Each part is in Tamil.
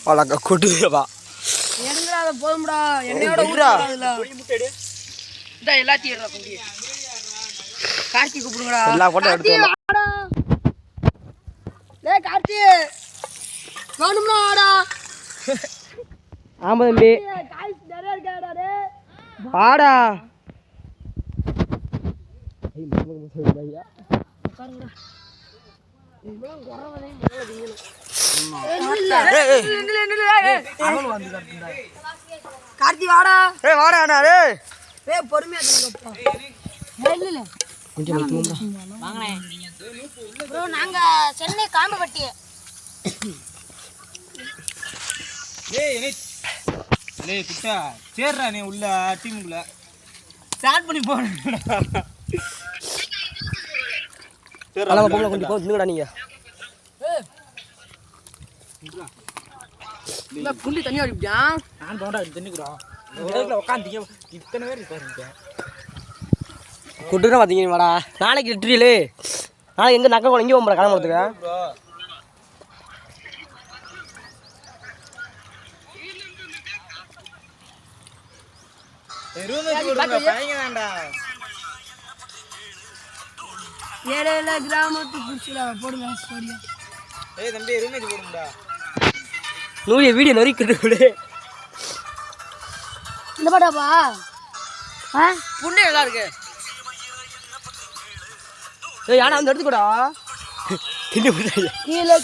அழகா கொட்டுவா எடுங்கடா அத போதும்டா என்னையோட ஊரா இந்த எல்லாத்தையும் ஏறா குண்டி கார்த்தி கூப்பிடுங்கடா எல்லா போட்டோ எடுத்து வாடா டேய் கார்த்தி வேணும்னா வாடா ஆமா தம்பி காய்ஸ் நிறைய இருக்காடா டேய் வாடா உட்காருங்கடா இவ்வளவு குறவனே கார்த்தி வாடா வாடா அண்ணா பொறுமையா தங்கப்பா இல்ல கொஞ்சம் வாங்கண்ணே ப்ரோ நாங்க சென்னை காம்பப்பட்டி டேய் குட்டா சேர்றா நீ உள்ள டீமுக்குள்ள ஸ்டார்ட் பண்ணி போறடா அலங்க போங்க கொஞ்சம் போ நிங்கடா நீங்க இல்ல குண்டி தண்ணி அடிப்பியா நான் போடா தண்ணிக்குறோம் இடத்துல உட்கார்ந்தீங்க இத்தனை பேர் இருக்காருங்க கொட்டுறா பாத்தீங்க வாடா நாளைக்கு லிட்டரியிலே நாளைக்கு எங்க நக்க எங்கே போகிறேன் கிளம்புறதுக்கு ப்ரோ ரூம் வச்சு போடுங்க பையங்க வேண்டாம் ஏழை கிராமத்து புடிச்சுடா போடுங்க சரியா ஏய் தம்பி ரூம் வச்சு போடுங்கடா நூறிய வீடியோ நொறிக்கிட்டு விடு இந்த பாட்டாப்பா புண்ணு நல்லா இருக்கு ஏய் யானா வந்து எடுத்துக்கூடா தின்னு போட்டாங்க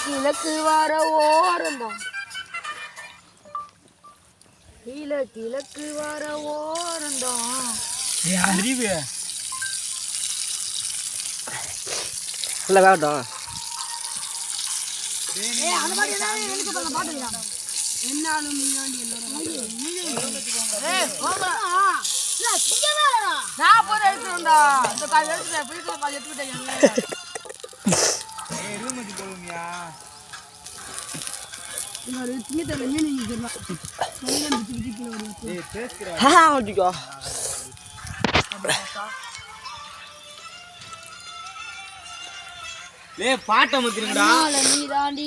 கிழக்கு வர ஓரந்தான் கிழக்கு வர ஓரந்தான் ஏய் அறிவு இல்லை வேகட்டும் என்னாலும் நீ நான் போய் எடுத்துட்டா இந்த கால் எடுத்துட்டேன் பிடிக்கிற கால் எடுத்துக்கிட்டேன் ஏய் ரூம் வச்சு போடுங்கயா ஏய் பேசுறா ஓட்டிக்கோ லே பாட்ட முத்திருங்கடா நீ தாண்டி